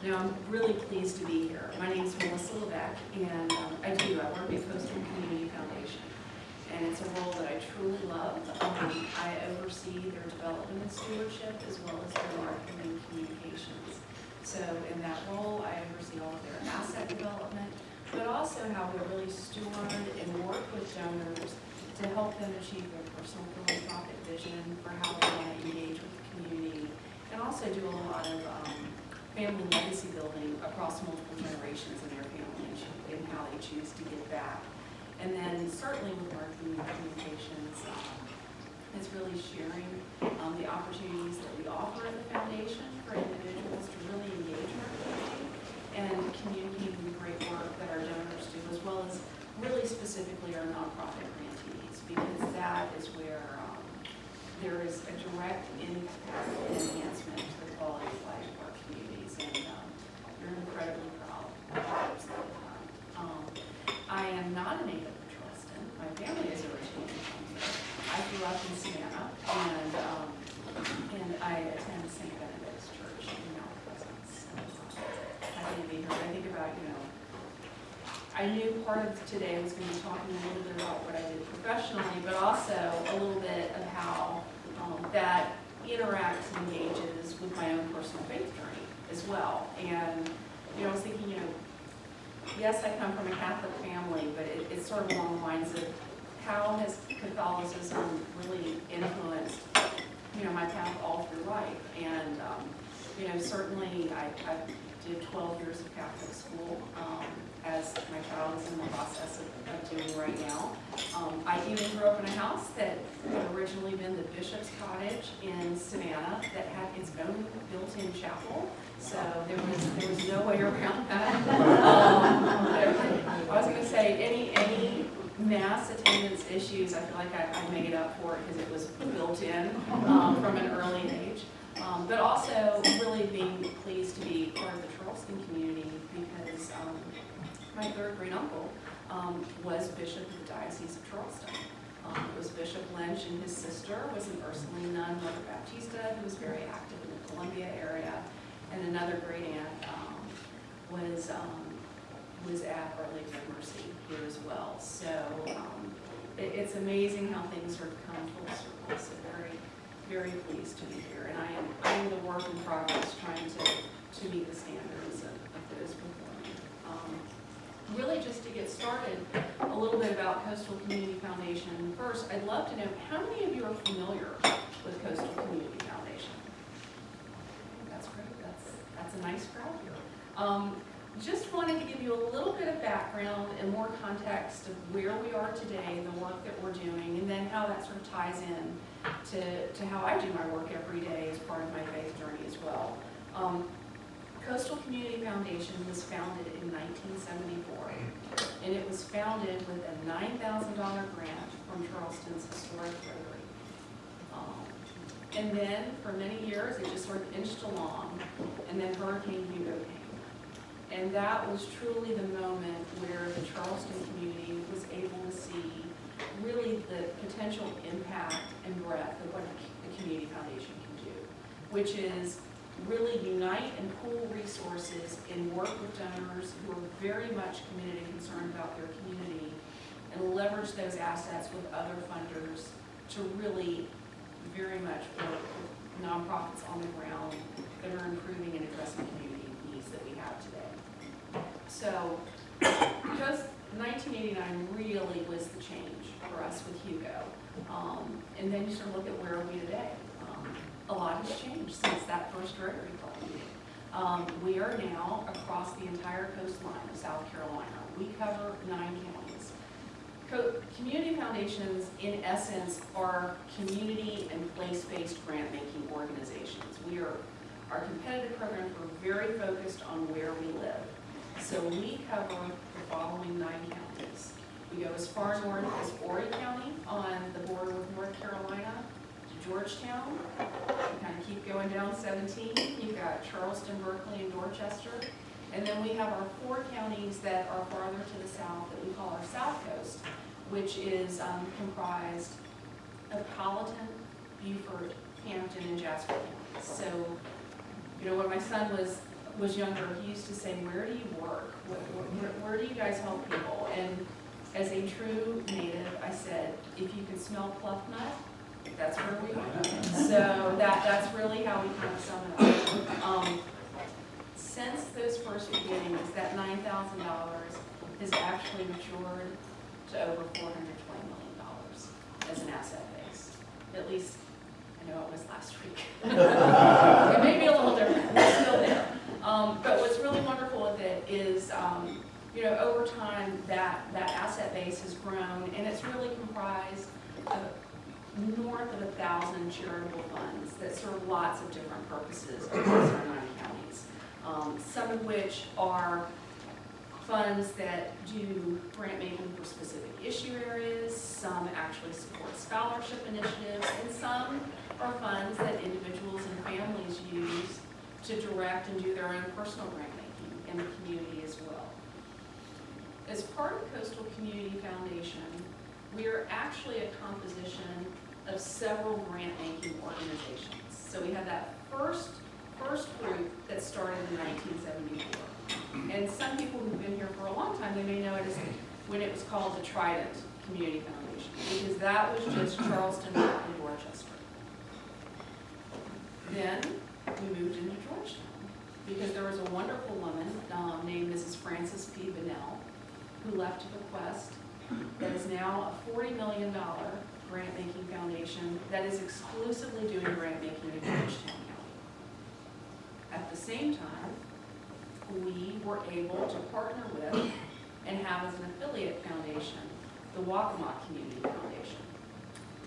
Now, I'm really pleased to be here. My name is Melissa Levesque, and I work at Coastal Community Foundation. And it's a role that I truly love. I oversee their development and stewardship as well as their marketing and communications. So in that role, I oversee all of their asset development, but also how we really steward and work with donors to help them achieve their personal philanthropic vision for how they want to engage with the community, and also do a lot of family legacy building across multiple generations in their family and how they choose to give back. And then certainly with marketing and communications, it's really sharing the opportunities that we offer at the foundation for individuals to really engage in our community and communicating the great work that our donors do, as well as really specifically our nonprofit grantees, because that is where there is a direct impact and enhancement to the quality of life of our communities, and we're incredibly proud of the work that we've done. I am not a native of Charleston. My family is originally from here. I grew up in Savannah, and I attend St. Benedict's Church in Mount Pleasant. Happy to be here. I think about, I knew part of today was going to be talking a little bit about what I did professionally, but also a little bit of how that interacts and engages with my own personal faith journey as well. And, I was thinking, yes, I come from a Catholic family, but it's sort of along the lines of how has Catholicism really influenced, my path all through life. And, certainly I did 12 years of Catholic school, as my child is in the process of doing right now. I even grew up in a house that had originally been the Bishop's Cottage in Savannah that had its own built-in chapel. So there was no way around that. I was going to say any mass attendance issues, I feel like I made up for it because it was built in from an early age. But also really being pleased to be part of the Charleston community because my third great uncle was Bishop of the Diocese of Charleston. It was Bishop Lynch, and his sister was an Ursuline nun, Mother Baptista, who was very active in the Columbia area. And another great aunt was at Our Lady of Mercy here as well. So it's amazing how things sort of come full circle. So very, very pleased to be here. And I am the work in progress trying to meet the standards of those before me. Really just to get started, a little bit about Coastal Community Foundation. First, I'd love to know how many of you are familiar with Coastal Community Foundation? That's great. That's a nice crowd here. Just wanted to give you a little bit of background and more context of where we are today, the work that we're doing, and then how that sort of ties in to how I do my work every day as part of my faith journey as well. Coastal Community Foundation was founded in 1974, and it was founded with a $9,000 grant from Charleston's historic Rotary. And then for many years, it just sort of inched along, and then Hurricane Hugo came. And that was truly the moment where the Charleston community was able to see really the potential impact and breadth of what a community foundation can do, which is really unite and pool resources and work with donors who are very much committed and concerned about their community, and leverage those assets with other funders to really very much work with nonprofits on the ground that are improving and addressing community needs that we have today. So, because 1989 really was the change for us with Hugo, and then you sort of look at where are we today. A lot has changed since that first Rotary Club meeting. We are now across the entire coastline of South Carolina. We cover 9 counties. Community foundations, in essence, are community and place-based grant-making organizations. Our competitive programs are very focused on where we live. So we cover the following 9 counties. We go as far north as Horry County on the border with North Carolina, Georgetown. You kind of keep going down 17. You've got Charleston, Berkeley, and Dorchester. And then we have our 4 counties that are farther to the south that we call our South Coast, which is comprised of Colleton, Beaufort, Hampton, and Jasper counties. So, when my son was was younger, he used to say, "Where do you work? Where do you guys help people?" And as a true native, I said, "If you can smell pluff nut, that's where we are." So that's really how we kind of sum it up. Since those first beginnings, that $9,000 has actually matured to over $420 million as an asset base. At least, I know it was last week. It may be a little different, but it's still there. But what's really wonderful with it is, over time, that asset base has grown, and it's really comprised of north of 1,000 charitable funds that serve lots of different purposes across our 9 counties. Some of which are funds that do grant making for specific issue areas, some actually support scholarship initiatives, and some are funds that individuals and families use to direct and do their own personal grant making in the community as well. As part of Coastal Community Foundation, we are actually a composition of several grant making organizations. So we have that first group that started in 1974. And some people who've been here for a long time, they may know it as when it was called the Trident Community Foundation, because that was just Charleston and Dorchester. Then we moved into Georgetown because there was a wonderful woman named Mrs. Frances P. Bunnell who left a bequest that is now a $40 million grant-making foundation that is exclusively doing grant-making in Georgetown County. At the same time, we were able to partner with and have as an affiliate foundation the Waccamaw Community Foundation.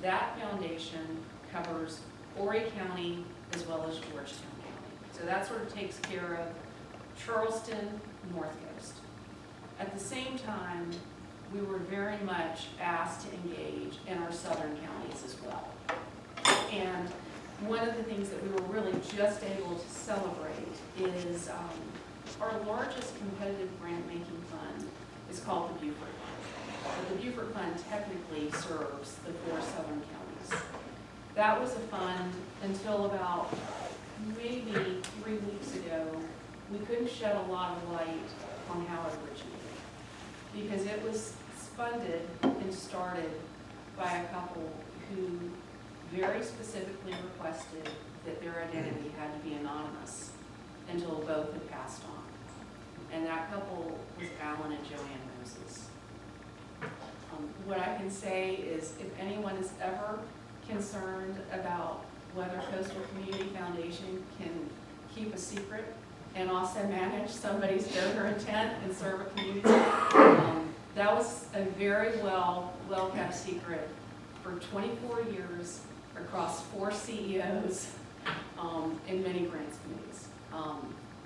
That foundation covers Horry County as well as Georgetown County. So that sort of takes care of Charleston, North Coast. At the same time, we were very much asked to engage in our southern counties as well. And one of the things that we were really just able to celebrate is our largest competitive grant-making fund is called the Buford Fund. But the Buford Fund technically serves the 4 southern counties. That was a fund until about maybe 3 weeks ago. We couldn't shed a lot of light on how it originated because it was funded and started by a couple who very specifically requested that their identity had to be anonymous until both had passed on. And that couple was Alan and Joanne Moses. What I can say is if anyone is ever concerned about whether Coastal Community Foundation can keep a secret and also manage somebody's donor intent and serve a community, that was a very well-kept secret for 24 years across 4 CEOs in many grants committees.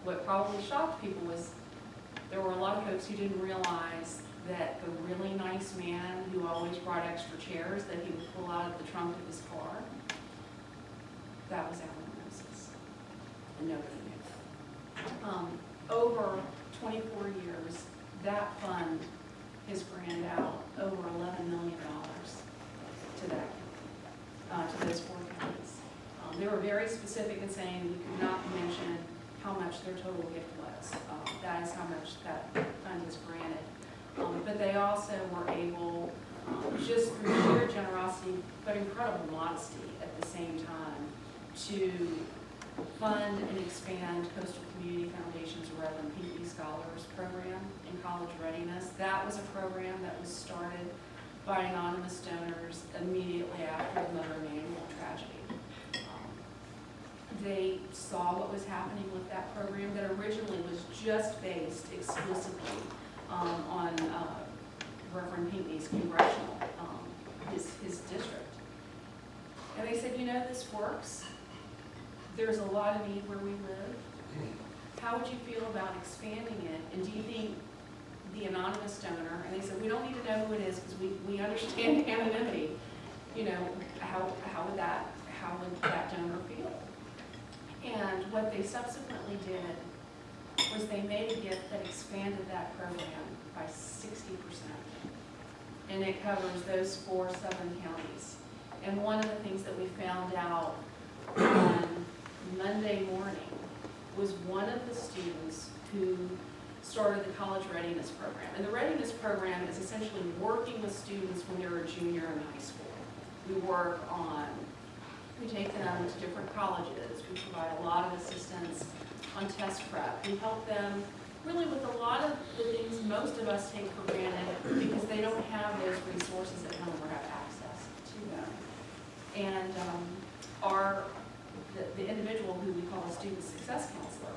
What probably shocked people was there were a lot of folks who didn't realize that the really nice man who always brought extra chairs that he would pull out of the trunk of his car, that was Alan Moses, and nobody knew. Over 24 years, that fund has granted out over $11 million to that, to those 4 counties. They were very specific in saying we could not mention how much their total gift was. That is how much that fund is granted. But they also were able, just through sheer generosity, but incredible modesty at the same time, to fund and expand Coastal Community Foundation's Reverend Pinckney Scholars program in college readiness. That was a program that was started by anonymous donors immediately after the Mother Emanuel tragedy. They saw what was happening with that program that originally was just based exclusively on Reverend Pinckney's congressional, his district. And they said, this works. There's a lot of need where we live. How would you feel about expanding it? And do you think the anonymous donor, and they said, we don't need to know who it is because we understand anonymity. How would that donor feel? And what they subsequently did was they made a gift that expanded that program by 60%. And it covers those 4 southern counties. And one of the things that we found out on Monday morning was one of the students who started the college readiness program. And the readiness program is essentially working with students when they're a junior in high school. We take them to different colleges. We provide a lot of assistance on test prep. We help them really with a lot of the things most of us take for granted because they don't have those resources at home or have access to them. And the individual who we call a student success counselor,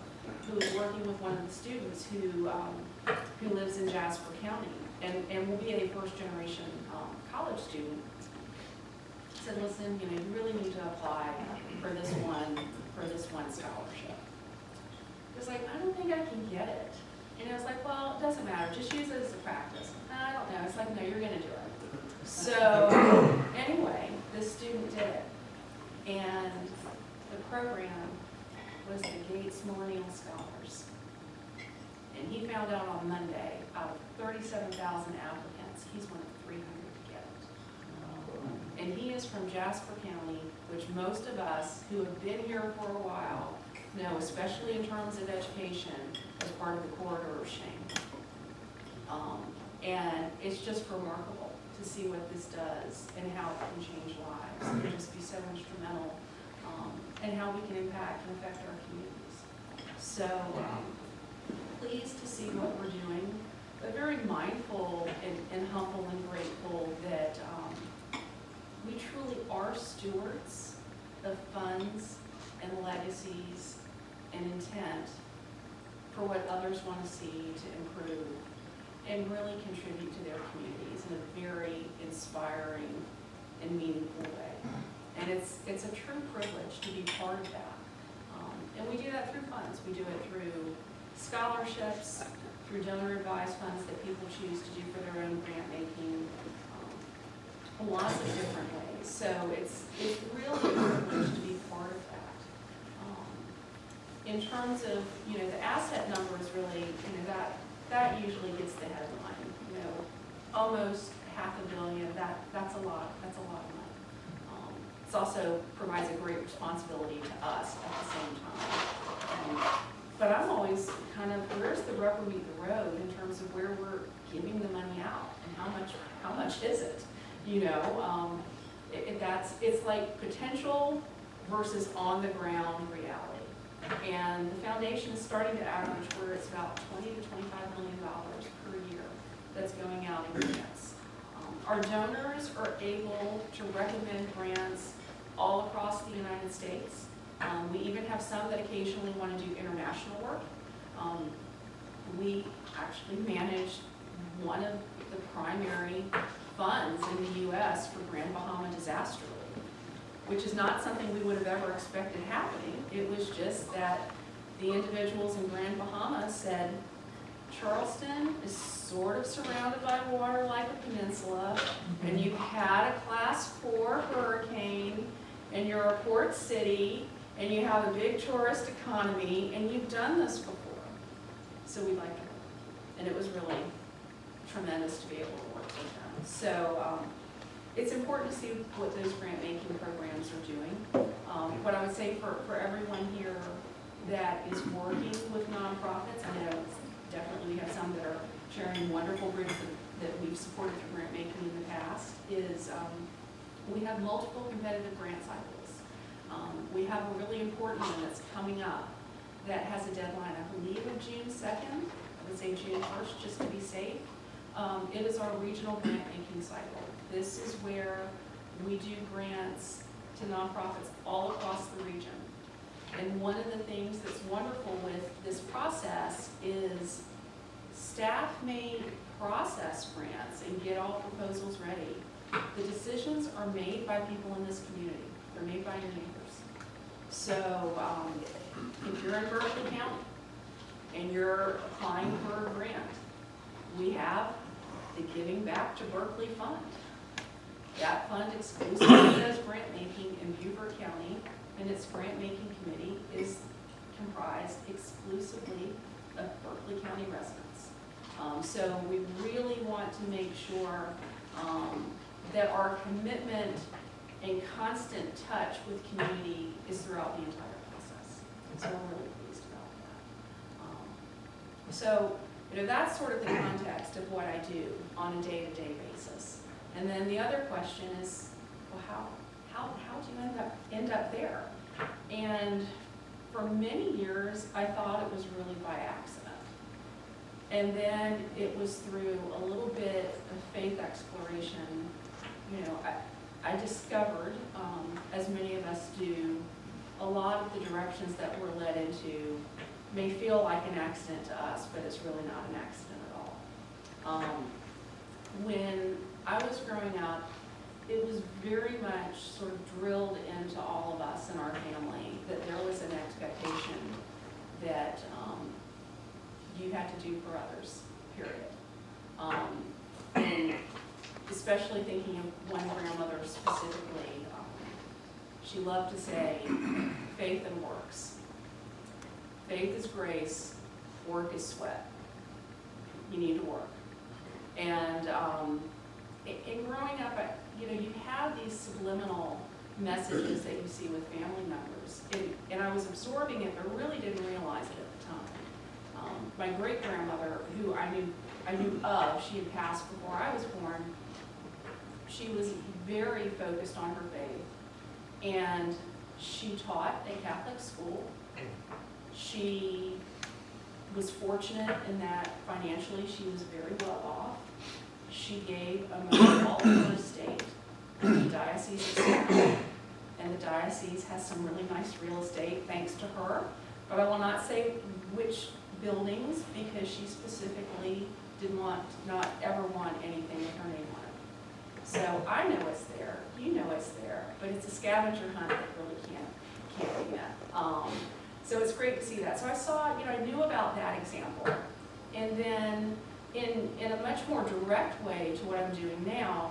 who is working with one of the students who lives in Jasper County and will be a first-generation college student, said, listen, you really need to apply for this one scholarship. It was like, I don't think I can get it. And I was like, well, it doesn't matter, just use it as a practice. I don't know. It's like, no, you're gonna do it. So anyway, this student did it. And the program was the Gates Millennial Scholars. And he found out on Monday, out of 37,000 applicants, he's one of 300 to get it. And he is from Jasper County, which most of us who have been here for a while know, especially in terms of education, as part of the corridor of shame. And it's just remarkable to see what this does and how it can change lives and just be so instrumental and how we can impact and affect our communities. So pleased to see what we're doing, but very mindful and humble and grateful that we truly are stewards of funds and legacies and intent for what others want to see to improve and really contribute to their communities in a very inspiring and meaningful way. And it's a true privilege to be part of that. And we do that through funds. We do it through scholarships, through donor-advised funds that people choose to do for their own grant making, lots of different ways. So it's really a privilege to be part of that. In terms of, the asset number is really, that usually gets the headline. Almost $500 million, that's a lot of money. It also provides a great responsibility to us at the same time. But I'm always kind of, where's the rubber meet the road in terms of where we're giving the money out and how much is it? It's like potential versus on the ground reality. And the foundation is starting to average where it's about $20 to $25 million per year that's going out in grants. Our donors are able to recommend grants all across the United States. We even have some that occasionally want to do international work. We actually manage one of the primary funds in the U.S. for Grand Bahama Disaster Relief, which is not something we would have ever expected happening. It was just that the individuals in Grand Bahama said, Charleston is sort of surrounded by water like a peninsula, and you've had a class 4 hurricane, and you're a port city, and you have a big tourist economy, and you've done this before. So we'd like to work. And it was really tremendous to be able to work with them. So it's important to see what those grant-making programs are doing. What I would say for everyone here that is working with nonprofits, I know definitely we have some that are sharing wonderful groups that we've supported through grant-making in the past, is we have multiple competitive grant cycles. We have a really important one that's coming up that has a deadline, I believe, of June 2nd. I would say June 1st, just to be safe. It is our regional grant-making cycle. This is where we do grants to nonprofits all across the region. And one of the things that's wonderful with this process is staff may process grants and get all proposals ready. The decisions are made by people in this community. They're made by your neighbors. So if you're in Berkeley County and you're applying for a grant, we have the Giving Back to Berkeley Fund. That fund exclusively does grant making in Beaufort County, and its grant making committee is comprised exclusively of Berkeley County residents. So we really want to make sure that our commitment and constant touch with community is throughout the entire process. So we're really pleased about So, that's sort of the context of what I do on a day-to-day basis. And then the other question is, well, how do you end up there? And for many years, I thought it was really by accident. And then it was through a little bit of faith exploration. I discovered, as many of us do, a lot of the directions that we're led into may feel like an accident to us, but it's really not an accident at all. When I was growing up, it was very much sort of drilled into all of us in our family that there was an expectation that you had to do for others, period. And especially thinking of one grandmother specifically, she loved to say, faith and works. Faith is grace, work is sweat. You need to work. And in growing up, you have these subliminal messages that you see with family members. And I was absorbing it, but really didn't realize it at the time. My great-grandmother, who I knew of, she had passed before I was born, she was very focused on her faith. And she taught a Catholic school. She was fortunate in that financially she was very well off. She gave most of all of her estate to the Diocese of Savannah, and the diocese has some really nice real estate thanks to her. But I will not say which buildings, because she specifically did not ever want anything with her name on it. So I know it's there, you know it's there, but it's a scavenger hunt that really can't be met. So it's great to see that. So I saw, I knew about that example. And then in a much more direct way to what I'm doing now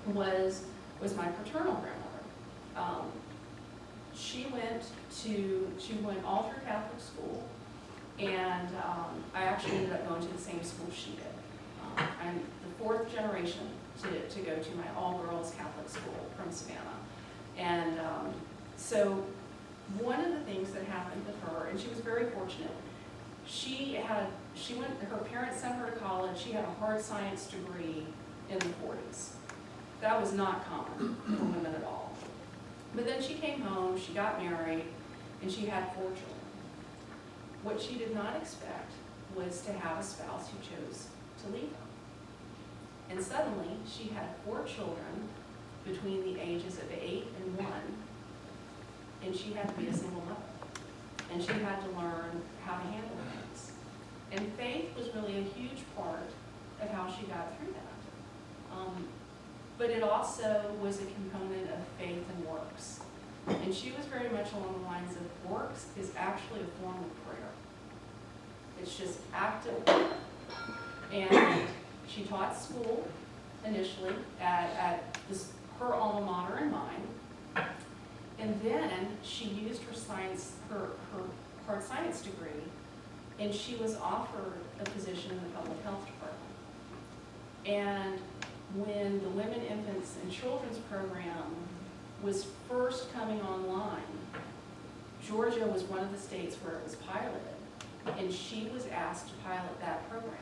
was my paternal grandmother. She went all through Catholic school, and I actually ended up going to the same school she did. I'm the fourth generation to go to my all-girls Catholic school from Savannah. And so one of the things that happened with her, and she was very fortunate, her parents sent her to college. She had a hard science degree in the 40s. That was not common for women at all. But then she came home, she got married, and she had 4 children. What she did not expect was to have a spouse who chose to leave her. And suddenly, she had 4 children between the ages of 8 and 1, and she had to be a single mother. And she had to learn how to handle things. And faith was really a huge part of how she got through that. But it also was a component of faith and works. And she was very much along the lines of works is actually a form of prayer. It's just active prayer. And she taught school initially at her alma mater in mine. And then she used her hard science degree, and she was offered a position in the public health department. And when the Women, Infants, and Children's program was first coming online, Georgia was one of the states where it was piloted, and she was asked to pilot that program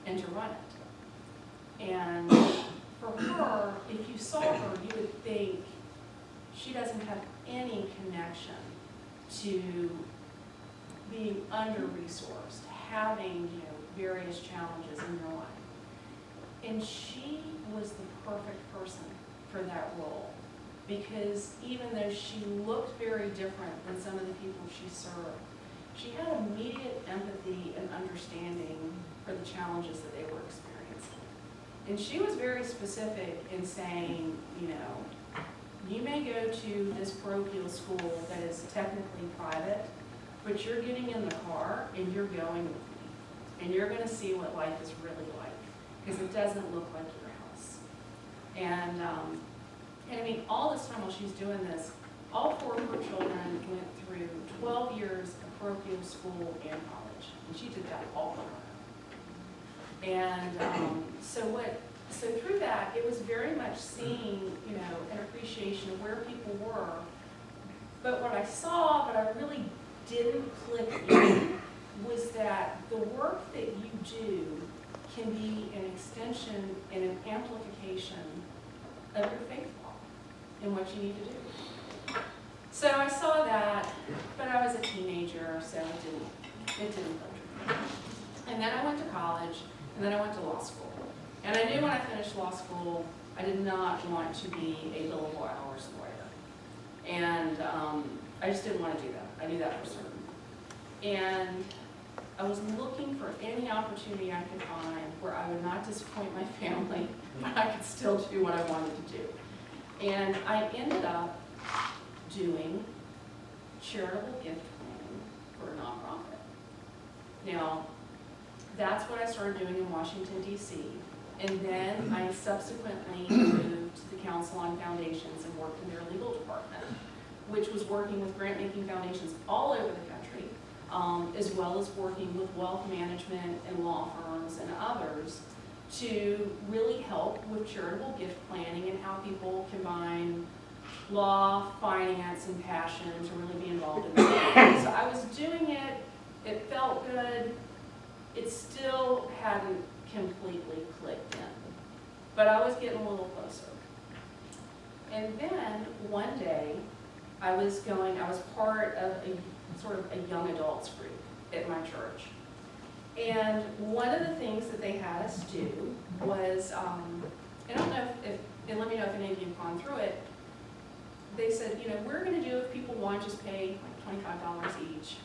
and to run it. And for her, if you saw her, you would think she doesn't have any connection to being under-resourced, having various challenges in your life. And she was the perfect person for that role, because even though she looked very different than some of the people she served, she had immediate empathy and understanding for the challenges that they were experiencing. And she was very specific in saying, you may go to this parochial school that is technically private, but you're getting in the car and you're going with me. And you're going to see what life is really like, because it doesn't look like your house. And I mean, all this time while she's doing this, all 4 of her children went through 12 years of parochial school and college. And she did that all on her own. And so through that, it was very much seeing, an appreciation of where people were. But what I saw, but I really didn't click in, was that the do can be an extension and an amplification of your faith walk and what you need to do. So I saw that, but I was a teenager, so it didn't click with me. And then I went to college, and then I went to law school. And I knew when I finished law school, I did not want to be a billable hours lawyer. And I just didn't want to do that. I knew that for certain. And I was looking for any opportunity I could find where I would not disappoint my family, but I could still do what I wanted to do. And I ended up doing charitable gift planning for a nonprofit. Now, that's what I started doing in Washington, D.C. And then I subsequently moved to the Council on Foundations and worked in their legal department, which was working with grant-making foundations all over the country, as well as working with wealth management and law firms and others to really help with charitable gift planning and how people combine law, finance, and passion to really be involved in it. So I was doing it, it felt good, it still hadn't completely clicked in, but I was getting a little closer. And then one day, I was part of a sort of a young adults group at my church. And one of the things that they had us do was, I don't know if and let me know if any of you have gone through it, they said, you know, we're going to do, if people want, just pay like $25 each.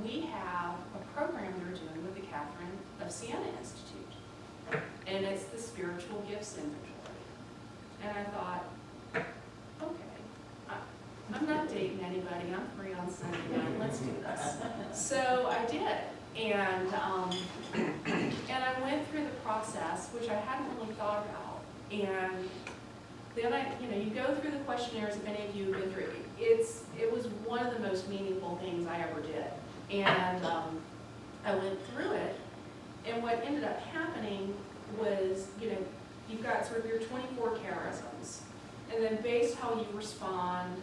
We have a program they're doing with the Catherine of Siena Institute, and it's the Spiritual Gifts Inventory. And I thought, okay, I'm not dating anybody, I'm free on Sunday night, let's do this. So I did, and I went through the process, which I hadn't really thought about, and then you go through the questionnaires, if any of you have been through it. It was one of the most meaningful things I ever did. And I went through it, and what ended up happening was, you've got sort of your 24 charisms, and then based how you respond,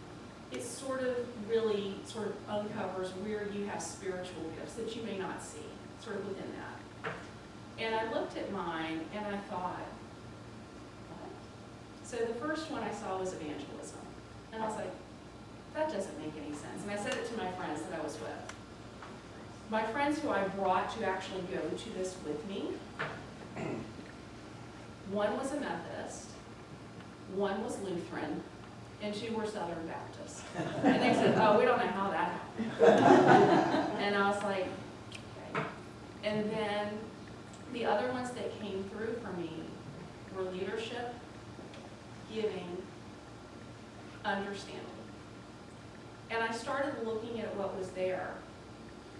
it sort of really sort of uncovers where you have spiritual gifts that you may not see, sort of within that. And I looked at mine, and I thought, what? So the first one I saw was evangelism. And I was like, that doesn't make any sense. And I said it to my friends that I was with. My friends who I brought to actually go to this with me, one was a Methodist, one was Lutheran, and two were Southern Baptist. And they said, oh, we don't know how that happened. And I was like, okay. And then the other ones that came through for me were leadership, giving, understanding. And I started looking at what was there.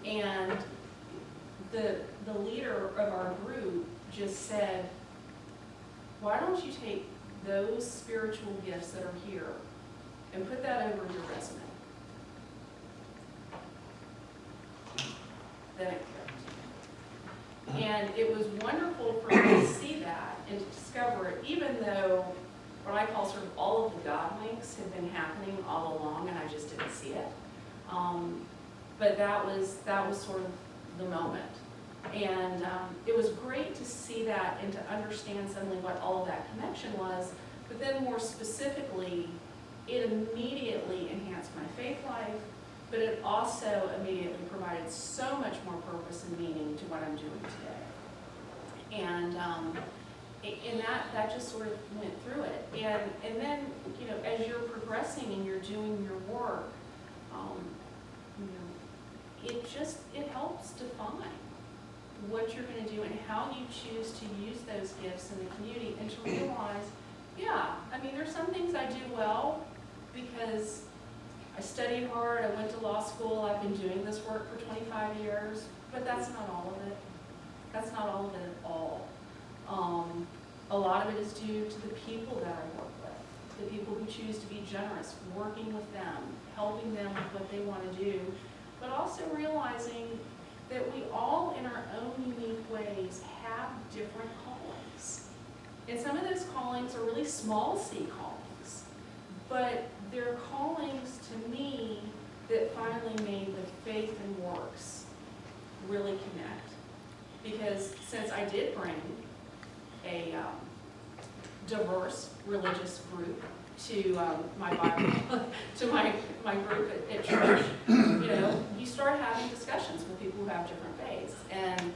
And the leader of our group just said, why don't you take those spiritual gifts that are here and put that over your resume? Then it clicked. And it was wonderful for me to see that and to discover it, even though what I call sort of all of the God winks had been happening all along and I just didn't see it. But that was sort of the moment. And it was great to see that and to understand suddenly what all of that connection was. But then more specifically, it immediately enhanced my faith life, but it also immediately provided so much more purpose and meaning to what I'm doing today. And that just sort of went through it. And then, as you're progressing and you're doing your work, it helps define what you're going to do and how you choose to use those gifts in the community, and to realize, there's some things I do well because I studied hard, I went to law school, I've been doing this work for 25 years, but that's not all of it. That's not all of it at all. A lot of it is due to the people that I work with, the people who choose to be generous, working with them, helping them with what they want to do, but also realizing that we all, in our own unique ways, have different callings. And some of those callings are really small C callings, but they're callings to me that finally made the faith and works really connect. because since I did bring a diverse religious group to my Bible, to my group at church, you start having discussions with people who have different faiths. And,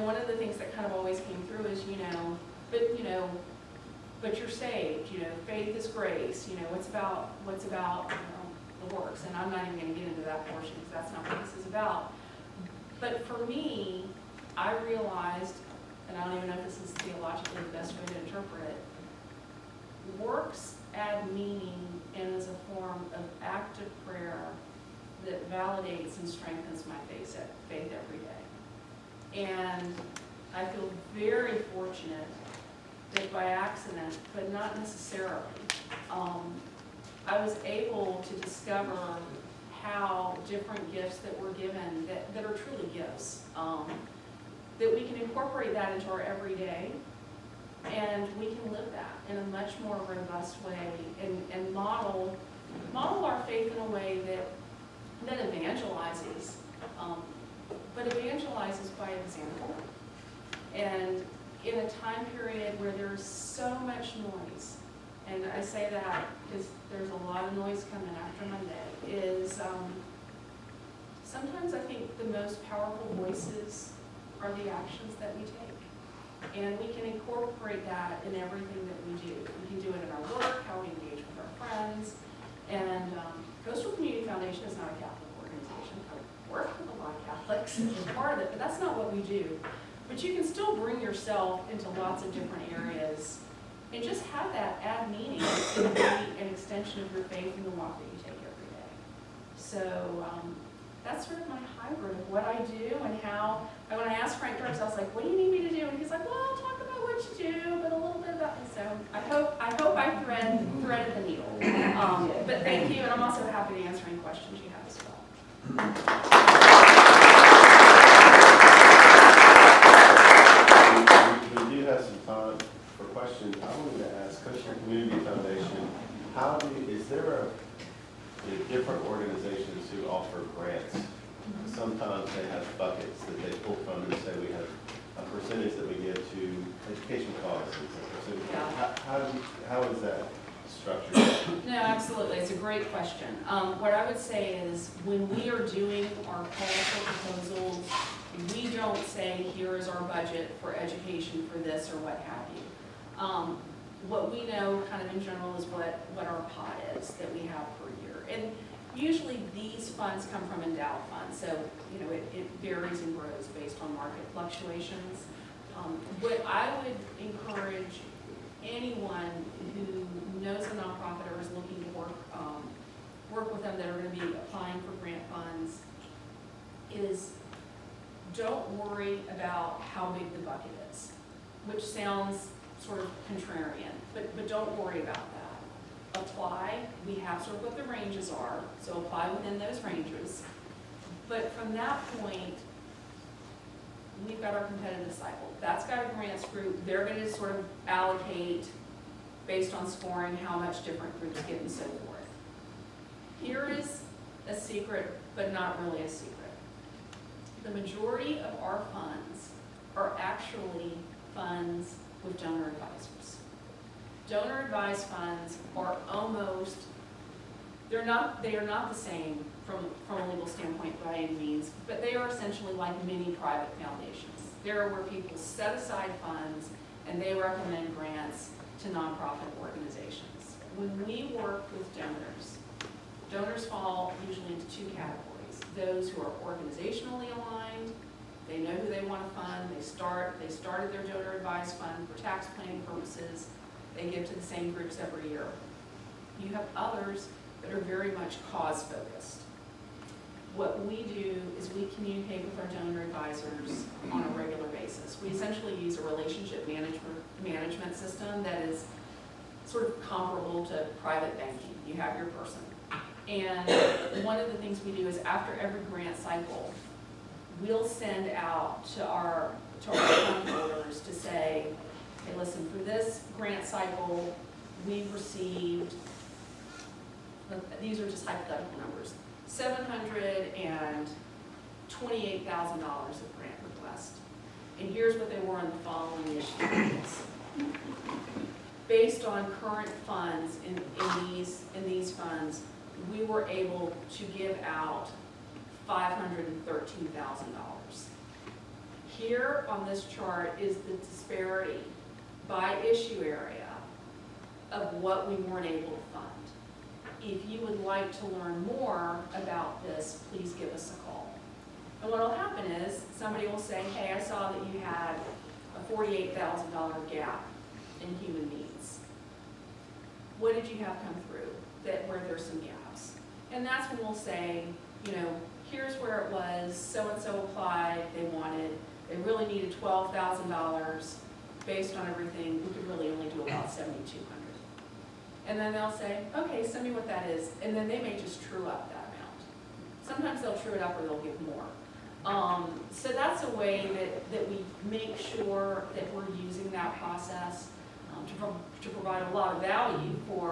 one of the things that kind of always came through is, but you're saved, faith is grace, what's about the works. And I'm not even going to get into that portion because that's not what this is about. But for me, I realized, and I don't even know if this is theologically the best way to interpret it, works add meaning and is a form of active prayer that validates and strengthens my faith every day. And I feel very fortunate that by accident, but not necessarily, I was able to discover how different gifts that were given, that are truly gifts, that we can incorporate that into our everyday, and we can live that in a much more robust way and model our faith in a way that evangelizes, but evangelizes by example. And in a time period where there's so much noise, and I say that because there's a lot of noise coming after Monday, is sometimes I think the most powerful voices are the actions that we take. And we can incorporate that in everything that we do. We can do it in our work, how we engage with our friends. And Coastal Community Foundation is not a Catholic organization. I work with a lot of Catholics as part of it, but that's not what we do. But you can still bring yourself into lots of different areas and just have that add meaning and be an extension of your faith in the walk that you take every day. So that's sort of my hybrid of what I do and how. When I asked Frank Dirks, I was like, "What do you need me to do?" And he's like, "Well, talk about what you do, but a little bit about." So I hope I threaded the needle. But thank you, and I'm also happy to answer any questions you have as well. We do have some time for questions. I wanted to ask Coastal Community Foundation, is there different organizations who offer grants? Sometimes they have buckets that they pull from and say we have a percentage that we give to education causes. How is that structured? No, absolutely. It's a great question. What I would say is when we are doing our call for proposals, we don't say, here is our budget for education for this or what have you. What we know kind of in general is what our pot is that we have per year. And usually these funds come from endowed funds, so it varies and grows based on market fluctuations. What I would encourage anyone who knows a nonprofit or is looking to work with them that are going to be applying for grant funds is don't worry about how big the bucket is, which sounds sort of contrarian, but don't worry about that. Apply, we have sort of what the ranges are, so apply within those ranges. But from that point, we've got our competitive cycle. That's got a grants group. They're going to sort of allocate based on scoring how much different groups get and so forth. Here is a secret, but not really a secret. The majority of our funds are actually funds with donor advisors. Donor advised funds are they are not the same from a legal standpoint by any means, but they are essentially like mini private foundations. They're where people set aside funds and they recommend grants to nonprofit organizations. When we work with donors fall usually into two categories. Those who are organizationally aligned, they know who they want to fund, they started their donor advised fund for tax planning purposes, they give to the same groups every year. You have others that are very much cause focused. What we do is we communicate with our donor advisors on a regular basis. We essentially use a relationship management system that is sort of comparable to private banking. You have your person. And one of the things we do is after every grant cycle, we'll send out to our fund holders to say, hey, listen, for this grant cycle, we've received, these are just hypothetical numbers, $728,000 of grant request. And here's what they were in the following issues. Based on current funds in these funds, we were able to give out $513,000. Here on this chart is the disparity by issue area of what we weren't able to fund. If you would like to learn more about this, please give us a call. And what will happen is somebody will say, hey, I saw that you had a $48,000 gap in human needs. What did you have come through where there's some gaps? And that's when we'll say, you know, here's where it was, so-and-so applied, they really needed $12,000. Based on everything, we could really only do about $7,200. And then they'll say, okay, send me what that is, and then they may just true up that amount. Sometimes they'll true it up or they'll give more. So that's a way that we make sure that we're using that process to provide a lot of value for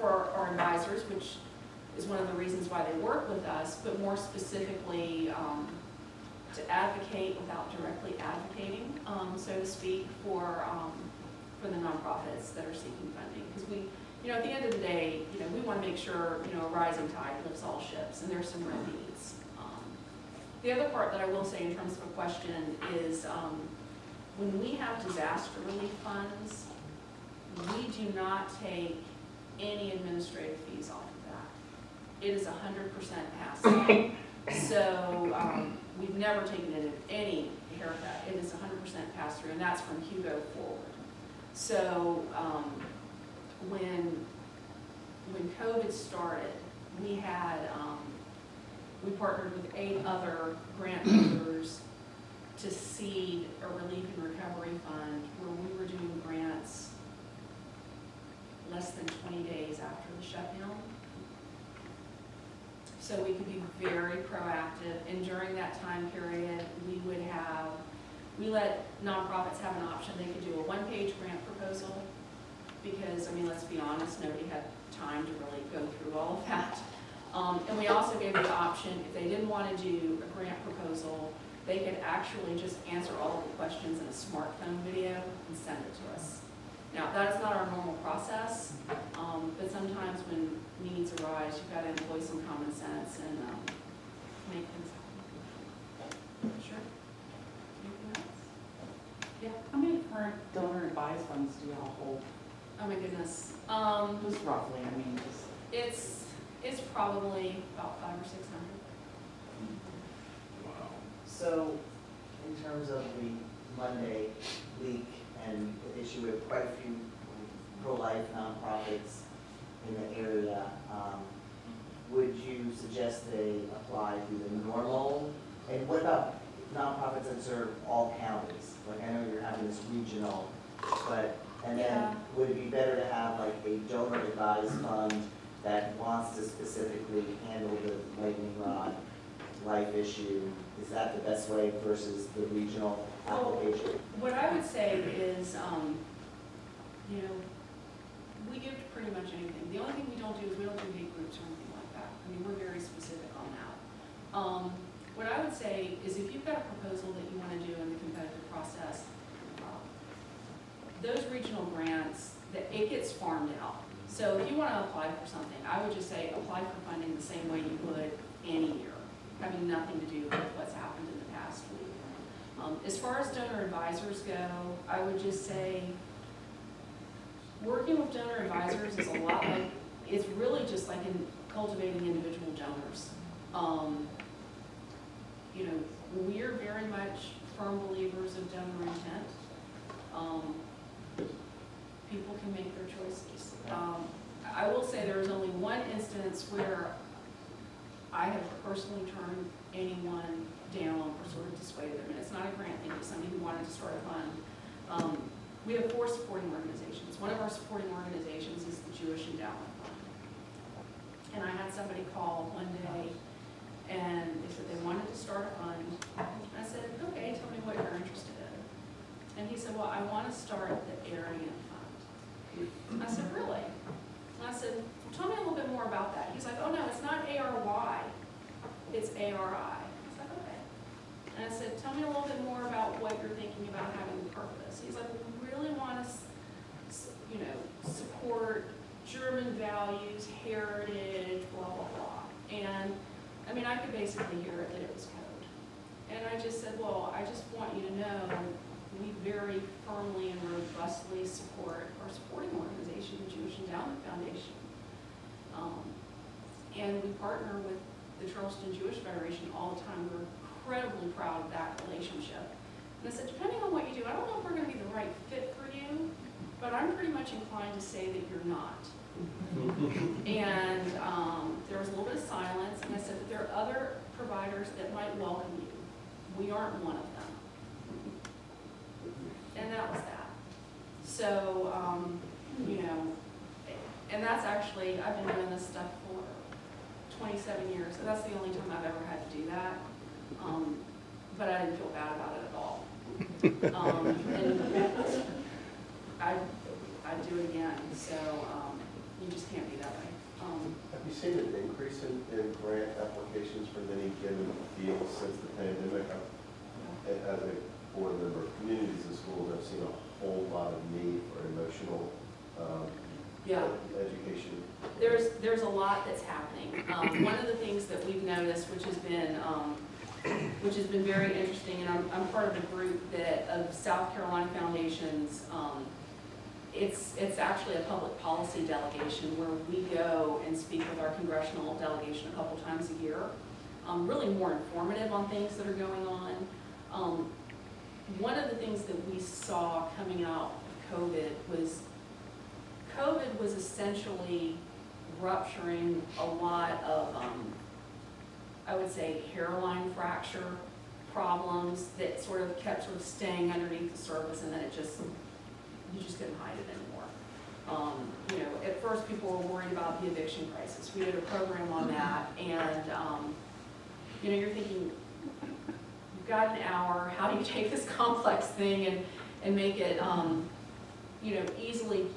our advisors, which is one of the reasons why they work with us, but more specifically to advocate without directly advocating, so to speak, for the nonprofits that are seeking funding. Because we, you know, at the end of the day, you know, we want to make sure, you know, a rising tide lifts all ships, and there's some real needs. The other part that I will say in terms of a question is when we have disaster relief funds, we do not take any administrative fees off of that. It is 100% pass-through. So we've never taken any haircut. It is 100% pass-through, and that's from Hugo forward. So when COVID started, we partnered with 8 other grant holders to seed a relief and recovery fund where we were doing grants less than 20 days after the shutdown. So we could be very proactive, and during that time period, we let nonprofits have an option. They could do a one-page grant proposal because, I mean, let's be honest, nobody had time to really go through all of that. And we also gave the option, if they didn't want to do a grant proposal, they could actually just answer all of the questions in a smartphone video and send it to us. Now, that is not our normal process, but sometimes when needs arise, you've got to employ some common sense and make things happen. Sure. Anything else? Yeah. How many current donor advised funds do y'all hold? Oh my goodness. Just roughly, I mean, just. It's probably about 500 or 600. Wow. So, in terms of the Monday leak and the issue with quite a few pro-life nonprofits in the area, would you suggest they apply through the normal? And what about nonprofits that serve all counties? Like, I know you're having this regional, but, and then Yeah. would it be better to have like a donor advised fund that wants to specifically handle the lightning rod life issue? Is that the best way versus the regional application? What I would say is, you know, we give to pretty much anything. The only thing we don't do is we don't do hate groups or anything like that. I mean, we're very specific on that. What I would say is if you've got a proposal that you want to do in the competitive process, those regional grants, it gets farmed out. So if you want to apply for something, I would just say apply for funding the same way you would any year, having nothing to do with what's happened in the past week. As far as donor advisors go, I would just say working with donor advisors is a lot like, it's really just like in cultivating individual donors. You know, we're very much firm believers of donor intent. People can make their choices. I will say there is only one instance where I have personally turned anyone down or sort of dissuaded them, and it's not a grant thing, it's somebody who wanted to start a fund. We have 4 supporting organizations. One of our supporting organizations is the Jewish Endowment Fund. And I had somebody call one day, and they said they wanted to start a fund. And I said, okay, tell me what you're interested in. And he said, well, I want to start the Aryan Fund. I said, really? And I said, well, tell me a little bit more about that. He's like, oh no, it's not ARY, it's ARI. I was like, okay. And I I said, tell me a little bit more about what you're thinking about having purpose. He's like, we really want to, support German values, heritage, blah, blah, blah. And, I mean, I could basically hear it that it was code. And I just said, well, I just want you to know we very firmly and robustly support our supporting organization, the Jewish Endowment Foundation. And we partner with the Charleston Jewish Federation all the time. We're incredibly proud of that relationship. And I said, depending on what you do, I don't know if we're going to be the right fit for you, but I'm pretty much inclined to say that you're not. And there was a little bit of silence, and I said, but there are other providers that might welcome you. We aren't one of them. And that was that. So, and that's actually, I've been doing this stuff for 27 years, so that's the only time I've ever had to do that. But I didn't feel bad about it at all. And I'd do it again, so you just can't be that way. Have you seen an increase in grant applications for any given field since the pandemic? As a board member of communities and schools, I've seen a whole lot of need for emotional education. There's a lot that's happening. One of the things that we've noticed, which has been very interesting, and I'm part of a group of South Carolina foundations. It's actually a public policy delegation where we go and speak with our congressional delegation a couple times a year, really more informative on things that are going on. One of the things that we saw coming out of COVID was essentially rupturing a lot of, I would say, hairline fracture problems that sort of kept staying underneath the surface, and then you just couldn't hide it anymore. At first people were worried about the eviction crisis. We did a program on that, and you're thinking, you've got an hour, how do you take this complex thing and make it easily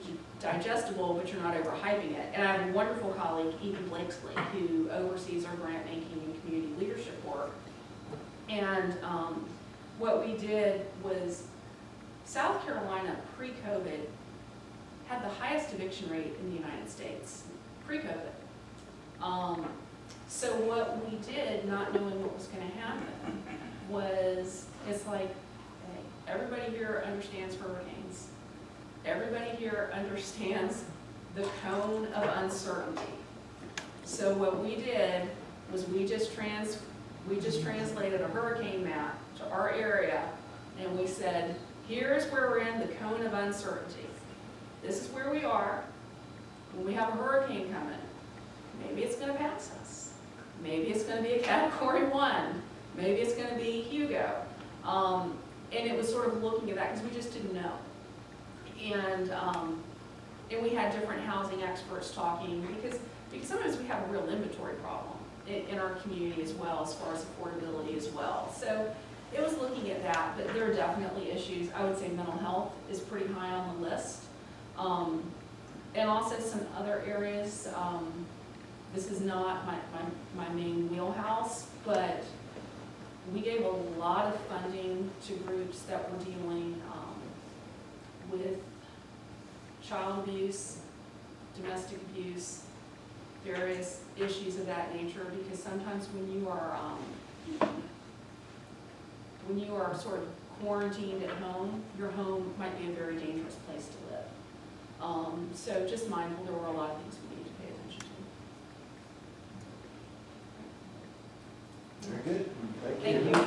digestible, but you're not overhyping it. And I have a wonderful colleague, Ethan Blakesley, who oversees our grant making and community leadership work. And what we did was, South Carolina pre-COVID had the highest eviction rate in the United States, pre-COVID. So what we did, not knowing what was going to happen, was, it's like, hey, everybody here understands hurricanes. Everybody here understands the cone of uncertainty. So what we did was we just translated a hurricane map to our area, and we said, here's where we're in the cone of uncertainty. This is where we are. When we have a hurricane coming, maybe it's going to pass us. Maybe it's going to be a Category 1. Maybe it's going to be Hugo. And it was sort of looking at that because we just didn't know. And we had different housing experts talking because sometimes we have a real inventory problem in our community as well, as far as affordability as well. So it was looking at that, but there are definitely issues. I would say mental health is pretty high on the list. And also some other areas, this is not my main wheelhouse, but we gave a lot of funding to groups that were dealing with child abuse, domestic abuse, various issues of that nature, because sometimes when you are sort of quarantined at home, your home might be a very dangerous place to live. So just mindful, there were a lot of things we need to pay attention to. Very good. Thank you. Thank you.